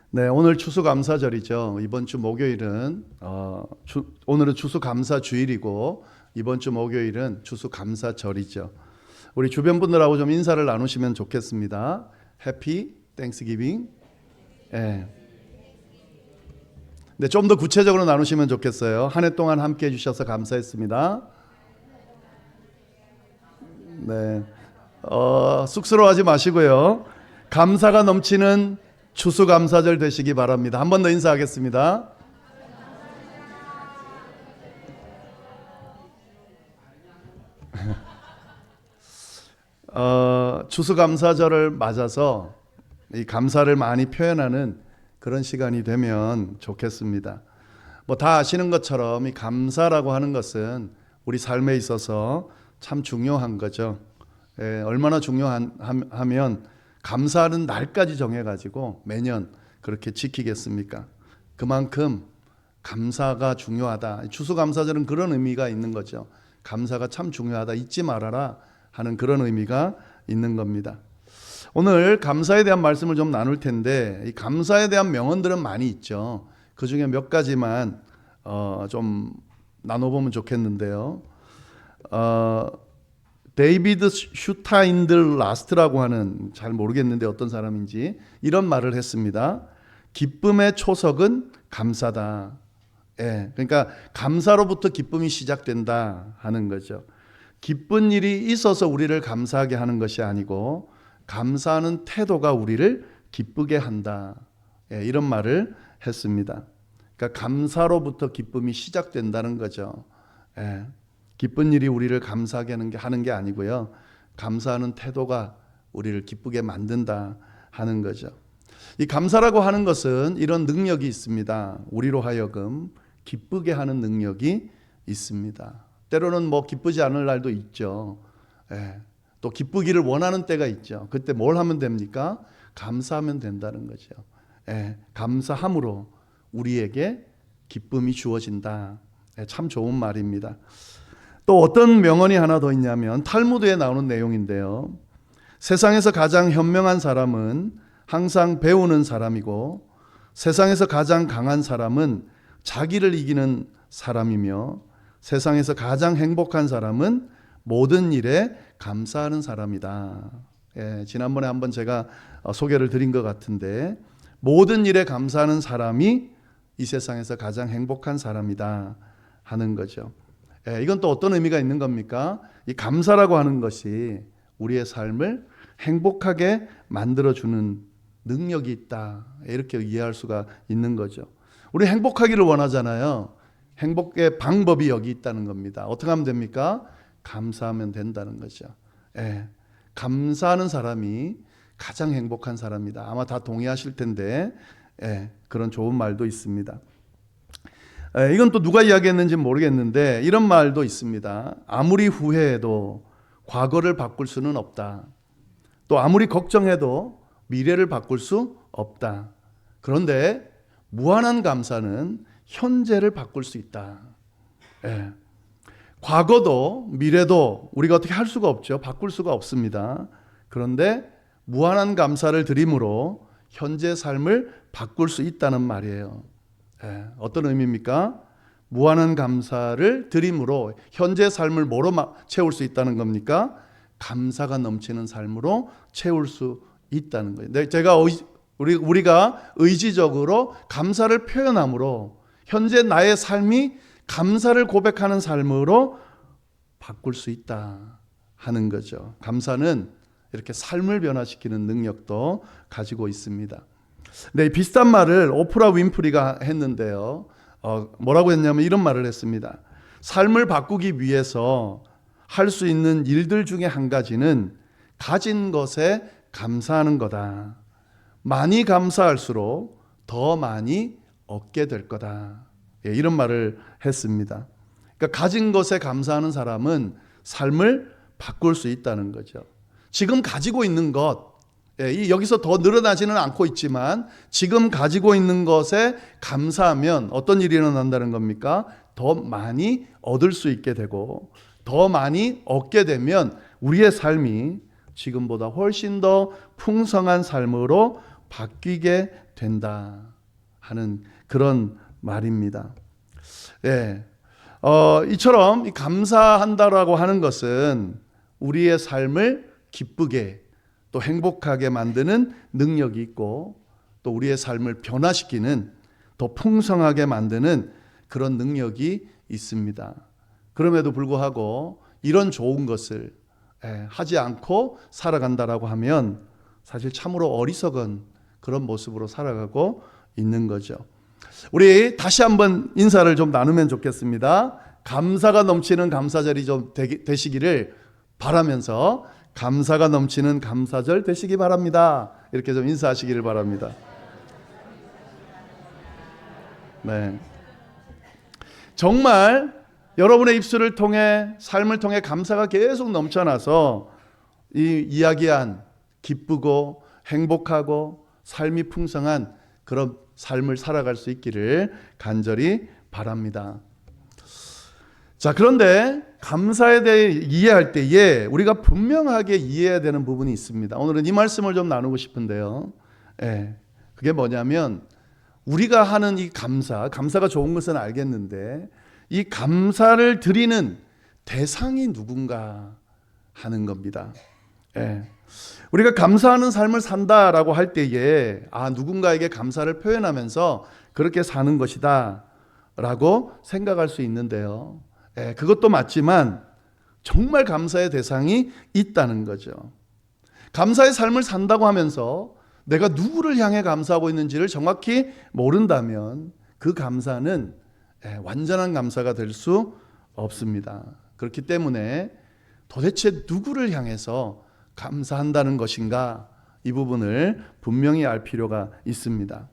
네, 오늘 추수감사절이죠. 이번 주 목요일은 오늘은 추수감사주일이고 이번 주 목요일은 추수감사절이죠. 우리 주변 분들하고 좀 인사를 나누시면 좋겠습니다. 해피 땡스기빙. 예. 네, 좀 더 구체적으로 나누시면 좋겠어요. 한 해 동안 함께 해주셔서 감사했습니다. 네, 쑥스러워하지 마시고요. 감사가 넘치는 추수감사절 되시기 바랍니다. 한 번 더 인사하겠습니다. 추수감사절을 맞아서 이 감사를 많이 표현하는 그런 시간이 되면 좋겠습니다. 뭐 다 아시는 것처럼 이 감사라고 하는 것은 우리 삶에 있어서 참 중요한 거죠. 얼마나 중요하면 감사하는 날까지 정해가지고 매년 그렇게 지키겠습니까? 그만큼 감사가 중요하다. 추수감사절은 그런 의미가 있는 거죠. 감사가 참 중요하다. 잊지 말아라 하는 그런 의미가 있는 겁니다. 오늘 감사에 대한 말씀을 좀 나눌 텐데 이 감사에 대한 명언들은 많이 있죠. 그 중에 몇 가지만 좀 나눠보면 좋겠는데요. 데이비드 슈타인들 라스트라고 하는, 잘 모르겠는데 어떤 사람인지, 이런 말을 했습니다. 기쁨의 초석은 감사다. 예, 그러니까 감사로부터 기쁨이 시작된다 하는 거죠. 기쁜 일이 있어서 우리를 감사하게 하는 것이 아니고 감사하는 태도가 우리를 기쁘게 한다. 예, 이런 말을 했습니다. 그러니까 감사로부터 기쁨이 시작된다는 거죠. 예. 기쁜 일이 우리를 감사하게 하는 게 아니고요. 감사하는 태도가 우리를 기쁘게 만든다 하는 거죠. 이 감사라고 하는 것은 이런 능력이 있습니다. 우리로 하여금 기쁘게 하는 능력이 있습니다. 때로는 뭐 기쁘지 않을 날도 있죠. 예. 또 기쁘기를 원하는 때가 있죠. 그때 뭘 하면 됩니까? 감사하면 된다는 거죠. 예. 감사함으로 우리에게 기쁨이 주어진다. 예. 참 좋은 말입니다. 또 어떤 명언이 하나 더 있냐면 탈무드에 나오는 내용인데요. 세상에서 가장 현명한 사람은 항상 배우는 사람이고 세상에서 가장 강한 사람은 자기를 이기는 사람이며 세상에서 가장 행복한 사람은 모든 일에 감사하는 사람이다. 예, 지난번에 한번 제가 소개를 드린 것 같은데 모든 일에 감사하는 사람이 이 세상에서 가장 행복한 사람이다 하는 거죠. 이건 또 어떤 의미가 있는 겁니까? 이 감사라고 하는 것이 우리의 삶을 행복하게 만들어주는 능력이 있다. 이렇게 이해할 수가 있는 거죠. 우리 행복하기를 원하잖아요. 행복의 방법이 여기 있다는 겁니다. 어떻게 하면 됩니까? 감사하면 된다는 거죠. 감사하는 사람이 가장 행복한 사람이다. 아마 다 동의하실 텐데 그런 좋은 말도 있습니다. 이건 또 누가 이야기했는지 모르겠는데 이런 말도 있습니다. 아무리 후회해도 과거를 바꿀 수는 없다. 또 아무리 걱정해도 미래를 바꿀 수 없다. 그런데 무한한 감사는 현재를 바꿀 수 있다. 과거도 미래도 우리가 어떻게 할 수가 없죠. 바꿀 수가 없습니다. 그런데 무한한 감사를 드림으로 현재 삶을 바꿀 수 있다는 말이에요. 어떤 의미입니까? 무한한 감사를 드림으로 현재 삶을 뭐로 채울 수 있다는 겁니까? 감사가 넘치는 삶으로 채울 수 있다는 거예요. 우리가 의지적으로 감사를 표현함으로 현재 나의 삶이 감사를 고백하는 삶으로 바꿀 수 있다 하는 거죠. 감사는 이렇게 삶을 변화시키는 능력도 가지고 있습니다. 네, 비슷한 말을 오프라 윈프리가 했는데요. 뭐라고 했냐면 이런 말을 했습니다. 삶을 바꾸기 위해서 할 수 있는 일들 중에 한 가지는 가진 것에 감사하는 거다. 많이 감사할수록 더 많이 얻게 될 거다. 이런 말을 했습니다. 그러니까 가진 것에 감사하는 사람은 삶을 바꿀 수 있다는 거죠. 지금 가지고 있는 것, 여기서 더 늘어나지는 않고 있지만 지금 가지고 있는 것에 감사하면 어떤 일이 일어난다는 겁니까? 더 많이 얻을 수 있게 되고 더 많이 얻게 되면 우리의 삶이 지금보다 훨씬 더 풍성한 삶으로 바뀌게 된다 하는 그런 말입니다. 예. 이처럼 이 감사한다라고 하는 것은 우리의 삶을 기쁘게 또 행복하게 만드는 능력이 있고 또 우리의 삶을 변화시키는 더 풍성하게 만드는 그런 능력이 있습니다. 그럼에도 불구하고 이런 좋은 것을 하지 않고 살아간다라고 하면 사실 참으로 어리석은 그런 모습으로 살아가고 있는 거죠. 우리 다시 한번 인사를 좀 나누면 좋겠습니다. 감사가 넘치는 감사절이 좀 되시기를 바라면서 감사가 넘치는 감사절 되시기 바랍니다. 이렇게 좀 인사하시기를 바랍니다. 네. 정말 여러분의 입술을 통해 삶을 통해 감사가 계속 넘쳐나서 이 이야기한 기쁘고 행복하고 삶이 풍성한 그런 삶을 살아갈 수 있기를 간절히 바랍니다. 자, 그런데 감사에 대해 이해할 때에 우리가 분명하게 이해해야 되는 부분이 있습니다. 오늘은 이 말씀을 좀 나누고 싶은데요. 그게 뭐냐면 우리가 하는 이 감사가 좋은 것은 알겠는데 이 감사를 드리는 대상이 누군가 하는 겁니다. 우리가 감사하는 삶을 산다라고 할 때에 누군가에게 감사를 표현하면서 그렇게 사는 것이다 라고 생각할 수 있는데요. 그것도 맞지만 정말 감사의 대상이 있다는 거죠. 감사의 삶을 산다고 하면서 내가 누구를 향해 감사하고 있는지를 정확히 모른다면 그 감사는 완전한 감사가 될 수 없습니다. 그렇기 때문에 도대체 누구를 향해서 감사한다는 것인가, 이 부분을 분명히 알 필요가 있습니다.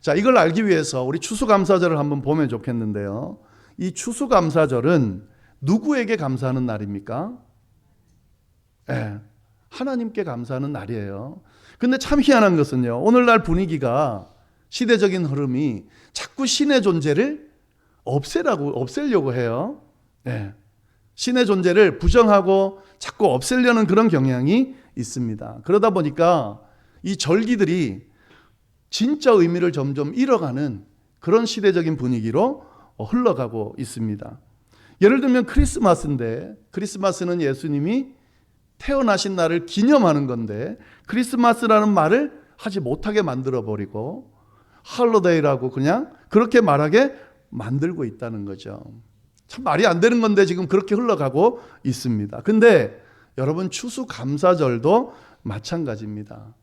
자, 이걸 알기 위해서 우리 추수감사절을 한번 보면 좋겠는데요. 이 추수감사절은 누구에게 감사하는 날입니까? 하나님께 감사하는 날이에요. 근데 참 희한한 것은요, 오늘날 분위기가, 시대적인 흐름이 자꾸 신의 존재를 없애려고 해요. 신의 존재를 부정하고 자꾸 없애려는 그런 경향이 있습니다. 그러다 보니까 이 절기들이 진짜 의미를 점점 잃어가는 그런 시대적인 분위기로 흘러가고 있습니다. 예를 들면 크리스마스인데, 크리스마스는 예수님이 태어나신 날을 기념하는 건데 크리스마스라는 말을 하지 못하게 만들어버리고 할로데이라고 그냥 그렇게 말하게 만들고 있다는 거죠. 참 말이 안 되는 건데 지금 그렇게 흘러가고 있습니다. 근데 여러분, 추수감사절도 마찬가지입니다.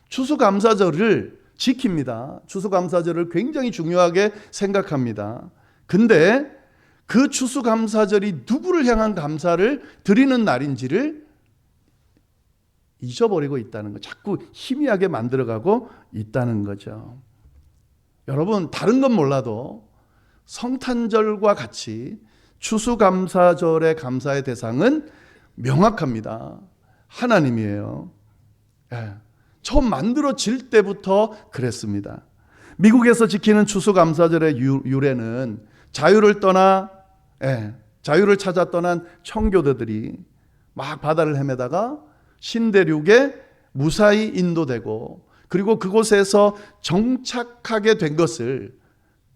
추수감사절을 지킵니다. 추수감사절을 굉장히 중요하게 생각합니다. 근데 그 추수감사절이 누구를 향한 감사를 드리는 날인지를 잊어버리고 있다는 거, 자꾸 희미하게 만들어가고 있다는 거죠. 여러분, 다른 건 몰라도 성탄절과 같이 추수감사절의 감사의 대상은 명확합니다. 하나님이에요. 처음 만들어질 때부터 그랬습니다. 미국에서 지키는 추수감사절의 유래는 자유를 찾아 떠난 청교도들이 막 바다를 헤매다가 신대륙에 무사히 인도되고 그리고 그곳에서 정착하게 된 것을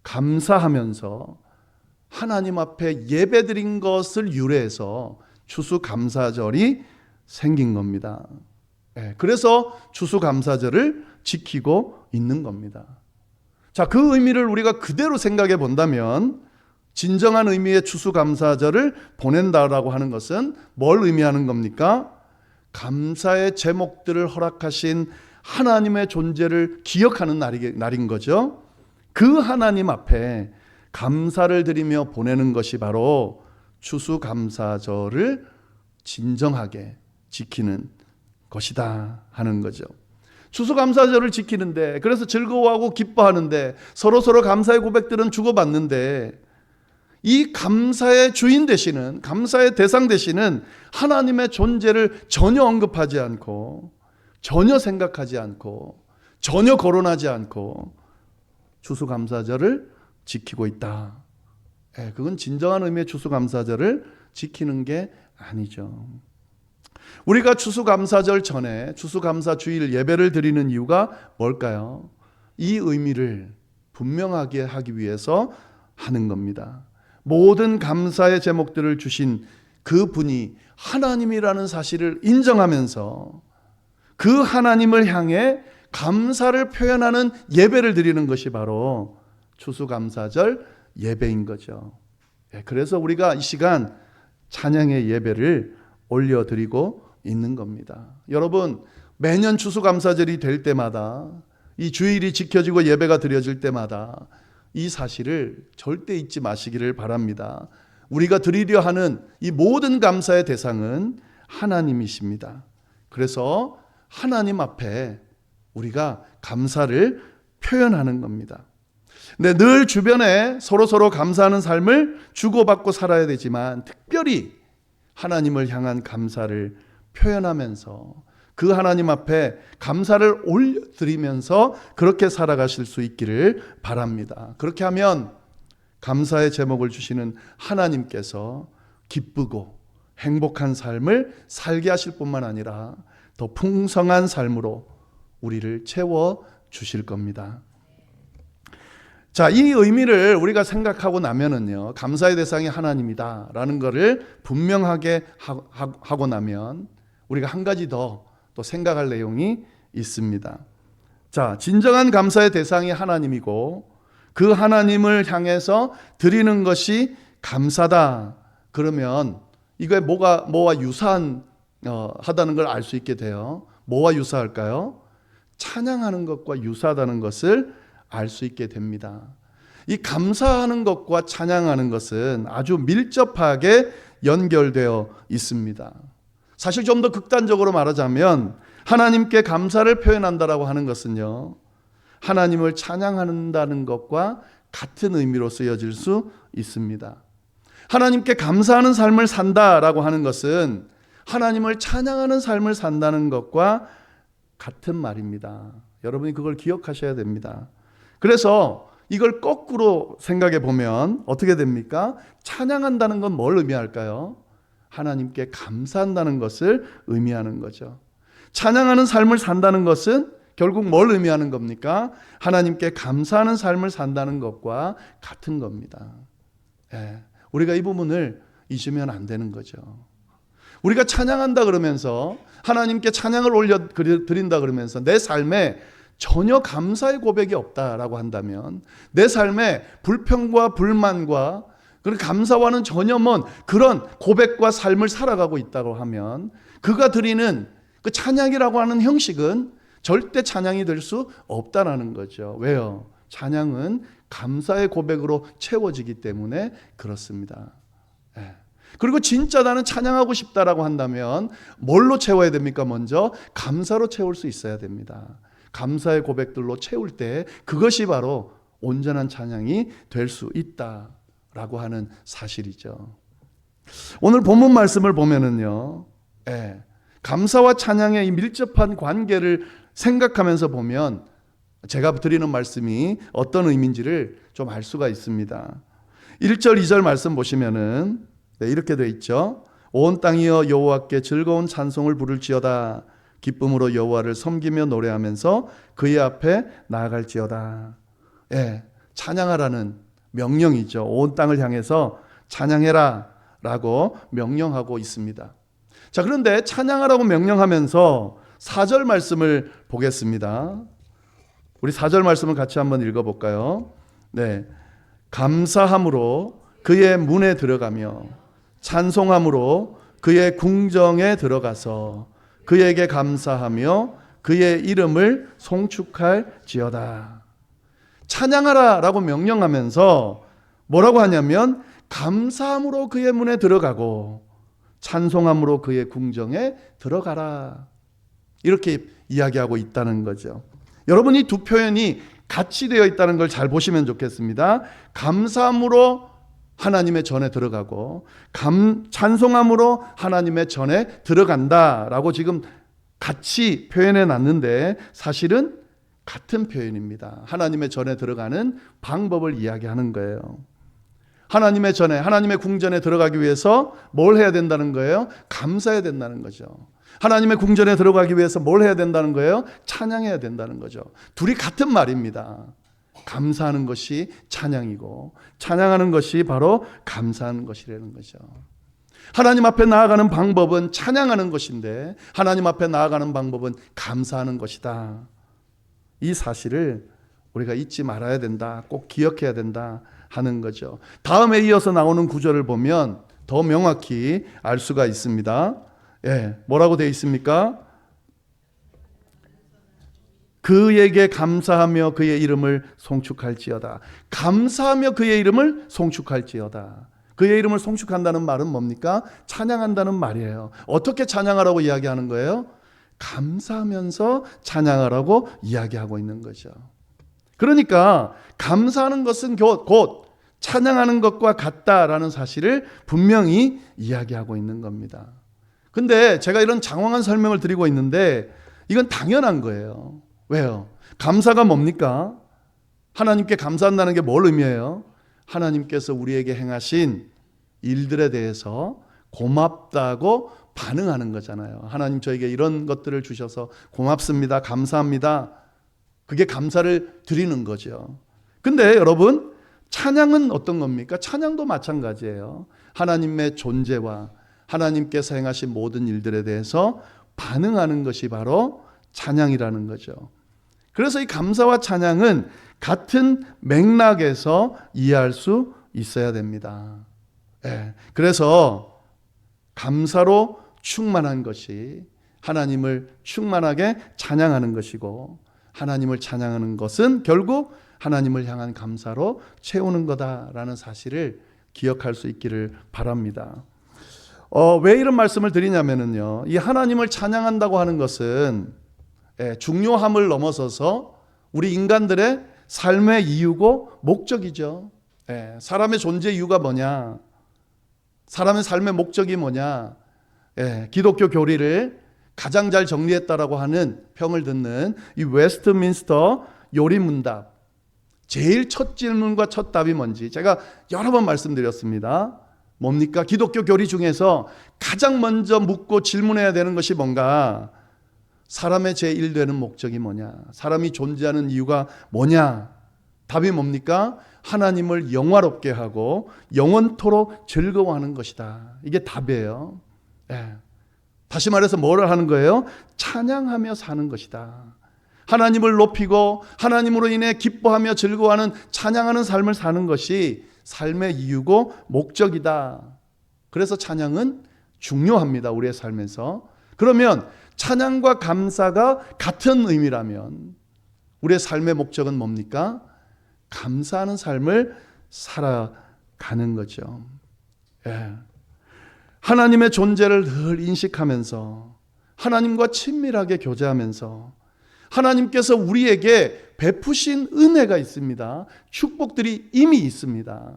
감사하면서 하나님 앞에 예배드린 것을 유래해서 추수감사절이 생긴 겁니다. 그래서 추수감사절을 지키고 있는 겁니다. 자, 그 의미를 우리가 그대로 생각해 본다면 진정한 의미의 추수감사절을 보낸다라고 하는 것은 뭘 의미하는 겁니까? 감사의 제목들을 허락하신 하나님의 존재를 기억하는 날인 거죠. 그 하나님 앞에 감사를 드리며 보내는 것이 바로 추수감사절을 진정하게 지키는 것이다 하는 거죠. 추수감사절을 지키는데, 그래서 즐거워하고 기뻐하는데, 서로 감사의 고백들은 주고받는데, 이 감사의 주인 되시는, 감사의 대상 되시는 하나님의 존재를 전혀 언급하지 않고, 전혀 생각하지 않고, 전혀 거론하지 않고 추수감사절을 지키고 있다. 그건 진정한 의미의 추수감사절을 지키는 게 아니죠. 우리가 추수감사절 전에 추수감사주일 예배를 드리는 이유가 뭘까요? 이 의미를 분명하게 하기 위해서 하는 겁니다. 모든 감사의 제목들을 주신 그 분이 하나님이라는 사실을 인정하면서 그 하나님을 향해 감사를 표현하는 예배를 드리는 것이 바로 추수감사절 예배인 거죠. 그래서 우리가 이 시간 찬양의 예배를 올려드리고 있는 겁니다. 여러분, 매년 추수감사절이 될 때마다, 이 주일이 지켜지고 예배가 드려질 때마다 이 사실을 절대 잊지 마시기를 바랍니다. 우리가 드리려 하는 이 모든 감사의 대상은 하나님이십니다. 그래서 하나님 앞에 우리가 감사를 표현하는 겁니다. 근데 늘 주변에 서로 감사하는 삶을 주고받고 살아야 되지만, 특별히 하나님을 향한 감사를 표현하면서 그 하나님 앞에 감사를 올려드리면서 그렇게 살아가실 수 있기를 바랍니다. 그렇게 하면 감사의 제목을 주시는 하나님께서 기쁘고 행복한 삶을 살게 하실 뿐만 아니라 더 풍성한 삶으로 우리를 채워 주실 겁니다. 자, 이 의미를 우리가 생각하고 나면은요, 감사의 대상이 하나님이다라는 것을 분명하게 하고 나면 우리가 한 가지 더 또 생각할 내용이 있습니다. 자, 진정한 감사의 대상이 하나님이고 그 하나님을 향해서 드리는 것이 감사다. 그러면 이게 뭐와 유사한 하다는 걸 알 수 있게 돼요. 뭐와 유사할까요? 찬양하는 것과 유사하다는 것을 알 수 있게 됩니다. 이 감사하는 것과 찬양하는 것은 아주 밀접하게 연결되어 있습니다. 사실 좀 더 극단적으로 말하자면 하나님께 감사를 표현한다라고 하는 것은요, 하나님을 찬양한다는 것과 같은 의미로 쓰여질 수 있습니다. 하나님께 감사하는 삶을 산다라고 하는 것은 하나님을 찬양하는 삶을 산다는 것과 같은 말입니다. 여러분이 그걸 기억하셔야 됩니다. 그래서 이걸 거꾸로 생각해 보면 어떻게 됩니까? 찬양한다는 건 뭘 의미할까요? 하나님께 감사한다는 것을 의미하는 거죠. 찬양하는 삶을 산다는 것은 결국 뭘 의미하는 겁니까? 하나님께 감사하는 삶을 산다는 것과 같은 겁니다. 우리가 이 부분을 잊으면 안 되는 거죠. 우리가 찬양한다 그러면서, 하나님께 찬양을 올려드린다 그러면서 내 삶에 전혀 감사의 고백이 없다라고 한다면, 내 삶에 불평과 불만과 그런 감사와는 전혀 먼 그런 고백과 삶을 살아가고 있다고 하면, 그가 드리는 그 찬양이라고 하는 형식은 절대 찬양이 될 수 없다라는 거죠. 왜요? 찬양은 감사의 고백으로 채워지기 때문에 그렇습니다. 그리고 진짜 나는 찬양하고 싶다라고 한다면 뭘로 채워야 됩니까? 먼저 감사로 채울 수 있어야 됩니다. 감사의 고백들로 채울 때 그것이 바로 온전한 찬양이 될 수 있다라고 하는 사실이죠. 오늘 본문 말씀을 보면은요, 감사와 찬양의 이 밀접한 관계를 생각하면서 보면 제가 드리는 말씀이 어떤 의미인지를 좀 알 수가 있습니다. 1절 2절 말씀 보시면은 이렇게 되어 있죠. 온 땅이여 여호와께 즐거운 찬송을 부를지어다. 기쁨으로 여호와를 섬기며 노래하면서 그의 앞에 나아갈지어다. 찬양하라는 명령이죠. 온 땅을 향해서 찬양해라 라고 명령하고 있습니다. 자, 그런데 찬양하라고 명령하면서 4절 말씀을 보겠습니다. 우리 4절 말씀을 같이 한번 읽어볼까요? 감사함으로 그의 문에 들어가며 찬송함으로 그의 궁정에 들어가서 그에게 감사하며 그의 이름을 송축할지어다. 찬양하라 라고 명령하면서 뭐라고 하냐면 감사함으로 그의 문에 들어가고 찬송함으로 그의 궁정에 들어가라, 이렇게 이야기하고 있다는 거죠. 여러분, 이 두 표현이 같이 되어 있다는 걸 잘 보시면 좋겠습니다. 감사함으로 하나님의 전에 들어가고 찬송함으로 하나님의 전에 들어간다라고 지금 같이 표현해 놨는데 사실은 같은 표현입니다. 하나님의 전에 들어가는 방법을 이야기하는 거예요. 하나님의 전에, 하나님의 궁전에 들어가기 위해서 뭘 해야 된다는 거예요? 감사해야 된다는 거죠. 하나님의 궁전에 들어가기 위해서 뭘 해야 된다는 거예요? 찬양해야 된다는 거죠. 둘이 같은 말입니다. 감사하는 것이 찬양이고 찬양하는 것이 바로 감사하는 것이라는 거죠. 하나님 앞에 나아가는 방법은 찬양하는 것인데 하나님 앞에 나아가는 방법은 감사하는 것이다. 이 사실을 우리가 잊지 말아야 된다. 꼭 기억해야 된다 하는 거죠. 다음에 이어서 나오는 구절을 보면 더 명확히 알 수가 있습니다. 뭐라고 되어 있습니까? 그에게 감사하며 그의 이름을 송축할지어다. 감사하며 그의 이름을 송축할지어다. 그의 이름을 송축한다는 말은 뭡니까? 찬양한다는 말이에요. 어떻게 찬양하라고 이야기하는 거예요? 감사하면서 찬양하라고 이야기하고 있는 거죠. 그러니까 감사하는 것은 곧 찬양하는 것과 같다라는 사실을 분명히 이야기하고 있는 겁니다. 근데 제가 이런 장황한 설명을 드리고 있는데 이건 당연한 거예요. 왜요? 감사가 뭡니까? 하나님께 감사한다는 게 뭘 의미해요? 하나님께서 우리에게 행하신 일들에 대해서 고맙다고 반응하는 거잖아요. 하나님 저에게 이런 것들을 주셔서 고맙습니다. 감사합니다. 그게 감사를 드리는 거죠. 근데 여러분, 찬양은 어떤 겁니까? 찬양도 마찬가지예요. 하나님의 존재와 하나님께서 행하신 모든 일들에 대해서 반응하는 것이 바로 찬양이라는 거죠. 그래서 이 감사와 찬양은 같은 맥락에서 이해할 수 있어야 됩니다. 그래서 감사로 충만한 것이 하나님을 충만하게 찬양하는 것이고 하나님을 찬양하는 것은 결국 하나님을 향한 감사로 채우는 거다라는 사실을 기억할 수 있기를 바랍니다. 왜 이런 말씀을 드리냐면요, 이 하나님을 찬양한다고 하는 것은 중요함을 넘어서서 우리 인간들의 삶의 이유고 목적이죠. 사람의 존재 이유가 뭐냐? 사람의 삶의 목적이 뭐냐? 기독교 교리를 가장 잘 정리했다라고 하는 평을 듣는 이 웨스트민스터 요리문답, 제일 첫 질문과 첫 답이 뭔지 제가 여러 번 말씀드렸습니다. 뭡니까? 기독교 교리 중에서 가장 먼저 묻고 질문해야 되는 것이 뭔가? 사람의 제1되는 목적이 뭐냐? 사람이 존재하는 이유가 뭐냐? 답이 뭡니까? 하나님을 영화롭게 하고 영원토록 즐거워하는 것이다. 이게 답이에요. 다시 말해서 뭐를 하는 거예요? 찬양하며 사는 것이다. 하나님을 높이고 하나님으로 인해 기뻐하며 즐거워하는 찬양하는 삶을 사는 것이 삶의 이유고 목적이다. 그래서 찬양은 중요합니다. 우리의 삶에서. 그러면 찬양과 감사가 같은 의미라면 우리의 삶의 목적은 뭡니까? 감사하는 삶을 살아가는 거죠. 하나님의 존재를 늘 인식하면서 하나님과 친밀하게 교제하면서 하나님께서 우리에게 베푸신 은혜가 있습니다. 축복들이 이미 있습니다.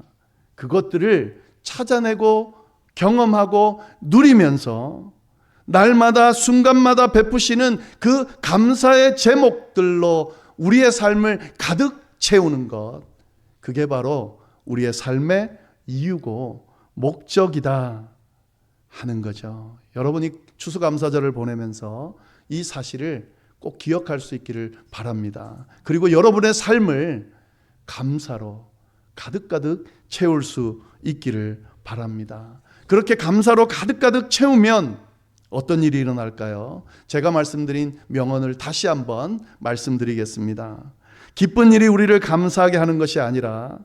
그것들을 찾아내고 경험하고 누리면서 날마다 순간마다 베푸시는 그 감사의 제목들로 우리의 삶을 가득 채우는 것, 그게 바로 우리의 삶의 이유고 목적이다 하는 거죠. 여러분이 추수감사절을 보내면서 이 사실을 꼭 기억할 수 있기를 바랍니다. 그리고 여러분의 삶을 감사로 가득가득 채울 수 있기를 바랍니다. 그렇게 감사로 가득가득 채우면 어떤 일이 일어날까요? 제가 말씀드린 명언을 다시 한번 말씀드리겠습니다. 기쁜 일이 우리를 감사하게 하는 것이 아니라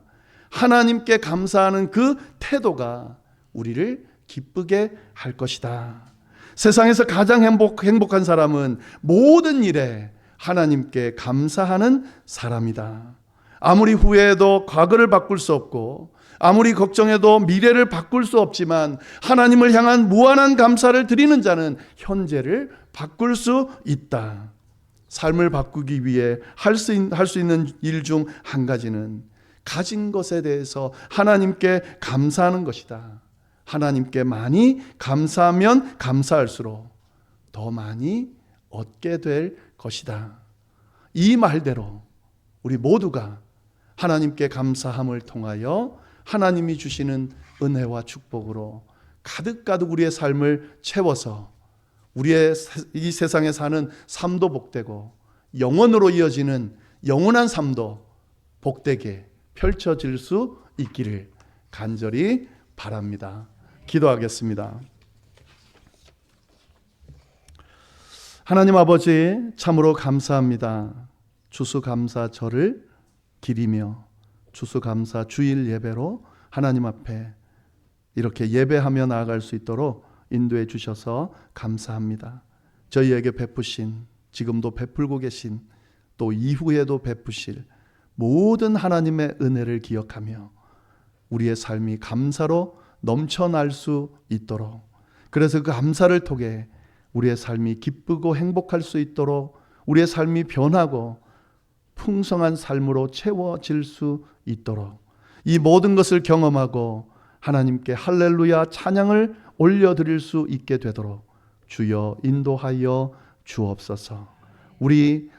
하나님께 감사하는 그 태도가 우리를 기쁘게 할 것이다. 세상에서 가장 행복한 사람은 모든 일에 하나님께 감사하는 사람이다. 아무리 후회해도 과거를 바꿀 수 없고 아무리 걱정해도 미래를 바꿀 수 없지만 하나님을 향한 무한한 감사를 드리는 자는 현재를 바꿀 수 있다. 삶을 바꾸기 위해 할 수 있는 일 중 한 가지는 가진 것에 대해서 하나님께 감사하는 것이다. 하나님께 많이 감사하면 감사할수록 더 많이 얻게 될 것이다. 이 말대로 우리 모두가 하나님께 감사함을 통하여 하나님이 주시는 은혜와 축복으로 가득가득 우리의 삶을 채워서 우리의 이 세상에 사는 삶도 복되고 영원으로 이어지는 영원한 삶도 복되게 펼쳐질 수 있기를 간절히 바랍니다. 기도하겠습니다. 하나님 아버지, 참으로 감사합니다. 추수감사절을 기리며 추수감사 주일 예배로 하나님 앞에 이렇게 예배하며 나아갈 수 있도록 인도해 주셔서 감사합니다. 저희에게 베푸신, 지금도 베풀고 계신, 또 이후에도 베푸실 모든 하나님의 은혜를 기억하며 우리의 삶이 감사로 넘쳐날 수 있도록, 그래서 그 감사를 통해 우리의 삶이 기쁘고 행복할 수 있도록, 우리의 삶이 변하고 풍성한 삶으로 채워질 수 있도록, 이 모든 것을 경험하고 하나님께 할렐루야 찬양을 올려드릴 수 있게 되도록 주여 인도하여 주옵소서. 우리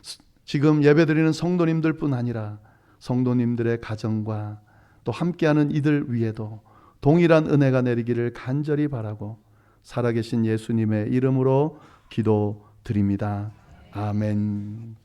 지금 예배드리는 성도님들 뿐 아니라 성도님들의 가정과 또 함께하는 이들 위에도 동일한 은혜가 내리기를 간절히 바라고 살아계신 예수님의 이름으로 기도드립니다. 아멘.